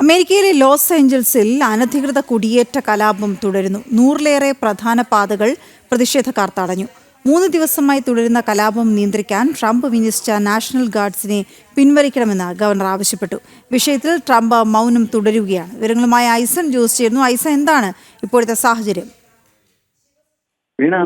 അമേരിക്കയിലെ ലോസ് ഏഞ്ചൽസിൽ അനധികൃത കുടിയേറ്റ കലാപം തുടരുന്നു. 100-ലേറെ പ്രധാന പാതകൾ പ്രതിഷേധക്കാർ തടഞ്ഞു. 3 ദിവസമായി തുടരുന്ന കലാപം നിയന്ത്രിക്കാൻ ട്രംപ് വിന്യസിച്ച നാഷണൽ ഗാർഡ്സിനെ പിൻവലിക്കണമെന്ന് ഗവർണർ ആവശ്യപ്പെട്ടു. വിഷയത്തിൽ ട്രംപ് മൗനം തുടരുകയാണ്. വിവരങ്ങളുമായി ഐസൻ ജോസ് ചേരുന്നു. ഐസൻ, എന്താണ് ഇപ്പോഴത്തെ സാഹചര്യം?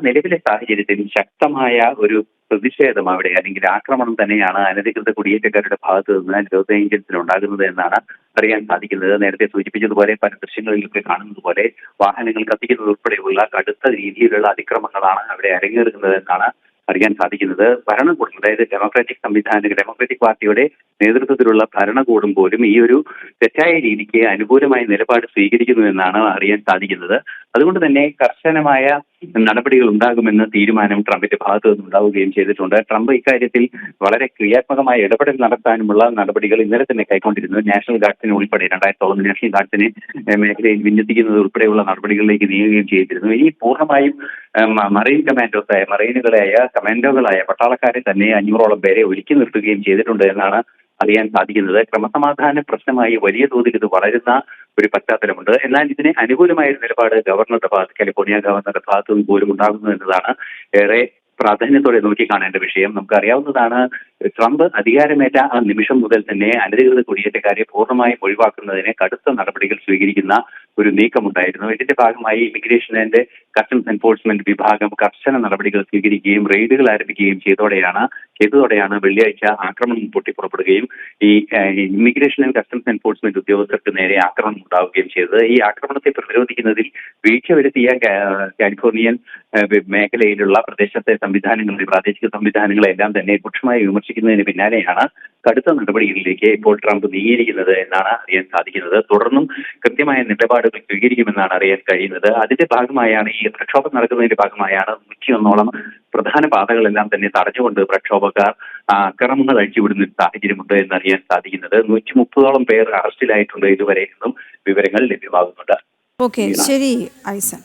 നിലവിലെ സാഹചര്യത്തിൽ ശക്തമായ ഒരു പ്രതിഷേധം അവിടെ അല്ലെങ്കിൽ ആക്രമണം തന്നെയാണ് അനധികൃത കുടിയേറ്റക്കാരുടെ ഭാഗത്ത് നിന്ന് ലോസ് ഏഞ്ചൽസിൽ ഉണ്ടാകുന്നത് എന്നാണ് അറിയാൻ സാധിക്കുന്നത്. നേരത്തെ സൂചിപ്പിച്ചതുപോലെ പല ദൃശ്യങ്ങളിലൊക്കെ കാണുന്നത് പോലെ വാഹനങ്ങൾ കത്തിക്കുന്നത് ഉൾപ്പെടെയുള്ള കടുത്ത രീതിയിലുള്ള അതിക്രമങ്ങളാണ് അവിടെ അരങ്ങേറുന്നത് എന്നാണ് അറിയാൻ സാധിക്കുന്നത്. ഭരണകൂടം, അതായത് ഡെമോക്രാറ്റിക് പാർട്ടിയുടെ നേതൃത്വത്തിലുള്ള ഭരണകൂടം പോലും ഈ ഒരു തെറ്റായ രീതിക്ക് അനുകൂലമായ നിലപാട് സ്വീകരിക്കുന്നു എന്നാണ് അറിയാൻ സാധിക്കുന്നത്. അതുകൊണ്ട് തന്നെ കർശനമായ നടപടികൾ ഉണ്ടാകുമെന്ന് തീരുമാനം ട്രംപിന്റെ ഭാഗത്തു നിന്നുണ്ടാവുകയും ചെയ്തിട്ടുണ്ട്. ട്രംപ് ഇക്കാര്യത്തിൽ വളരെ ക്രിയാത്മകമായ ഇടപെടൽ നടത്താനുമുള്ള നടപടികൾ ഇന്നലെ തന്നെ കൈക്കൊണ്ടിരുന്നു. നാഷണൽ ഗാർഡ്സിനെ ഉൾപ്പെടെ 2001 നാഷണൽ ഗാർഡ്സിനെ മേഖലയിൽ വിന്യസിക്കുന്നത് ഉൾപ്പെടെയുള്ള നടപടികളിലേക്ക് നീങ്ങുകയും ചെയ്തിരുന്നു. ഇനി പൂർണ്ണമായും കമാൻഡോകളായ പട്ടാളക്കാരെ തന്നെ 500ഓളം പേരെ ഒരുക്കി നിർത്തുകയും ചെയ്തിട്ടുണ്ട് എന്നാണ് അറിയാൻ സാധിക്കുന്നത്. ക്രമസമാധാന പ്രശ്നമായി വലിയ തോതിൽ ഇത് വളരുന്ന ഒരു പശ്ചാത്തലമുണ്ട്. എന്നാൽ ഇതിന് അനുകൂലമായ ഒരു നിലപാട് കാലിഫോർണിയ ഗവർണറുടെ ഭാഗത്തു നിന്ന് പോലും ഉണ്ടാകുന്നു എന്നതാണ് ഏറെ പ്രാധാന്യത്തോടെ നോക്കിക്കാണേണ്ട വിഷയം. നമുക്കറിയാവുന്നതാണ്, ട്രംപ് അധികാരമേറ്റ ആ നിമിഷം മുതൽ തന്നെ അനധികൃത കുടിയേറ്റക്കാരെ പൂർണ്ണമായും ഒഴിവാക്കുന്നതിന് കടുത്ത നടപടികൾ സ്വീകരിക്കുന്ന ഒരു നീക്കമുണ്ടായിരുന്നു. ഇതിന്റെ ഭാഗമായി ഇമിഗ്രേഷൻ ആൻഡ് കസ്റ്റംസ് എൻഫോഴ്സ്മെന്റ് വിഭാഗം കർശന നടപടികൾ സ്വീകരിക്കുകയും റെയ്ഡുകൾ ആരംഭിക്കുകയും ചെയ്തതോടെയാണ് വെള്ളിയാഴ്ച ആക്രമണം പൊട്ടിപ്പുറപ്പെടുകയും ഈ ഇമിഗ്രേഷൻ ആൻഡ് കസ്റ്റംസ് എൻഫോഴ്സ്മെന്റ് ഉദ്യോഗസ്ഥർക്ക് നേരെ ആക്രമണം ഉണ്ടാവുകയും ചെയ്തത്. ഈ ആക്രമണത്തെ പ്രതിരോധിക്കുന്നതിൽ വീഴ്ച വരുത്തിയ കാലിഫോർണിയൻ മേഖലയിലുള്ള പ്രാദേശിക സംവിധാനങ്ങളെല്ലാം തന്നെ രൂക്ഷമായി വിമർശിക്കുന്നതിന് പിന്നാലെയാണ് കടുത്ത നടപടികളിലേക്ക് ഇപ്പോൾ ട്രംപ് നീങ്ങിയിരിക്കുന്നത് എന്നാണ് അറിയാൻ സാധിക്കുന്നത്. തുടർന്നും കൃത്യമായ നിലപാടുകൾ സ്വീകരിക്കുമെന്നാണ് അറിയാൻ കഴിയുന്നത്. അതിന്റെ ഭാഗമായാണ് ഈ പ്രക്ഷോഭം നടക്കുന്നതിന്റെ ഭാഗമായാണ് 101ഓളം പ്രധാന പാതകളെല്ലാം തന്നെ തടഞ്ഞുകൊണ്ട് പ്രക്ഷോഭക്കാർ അക്രമങ്ങൾ അഴിച്ചുവിടുന്ന ഒരു സാഹചര്യമുണ്ട് എന്നറിയാൻ സാധിക്കുന്നത്. 130ഓളം പേർ അറസ്റ്റിലായിട്ടുണ്ട് ഇതുവരെ എന്നും വിവരങ്ങൾ ലഭ്യമാകുന്നുണ്ട്. ഓക്കെ, ശരി ഐസൻ.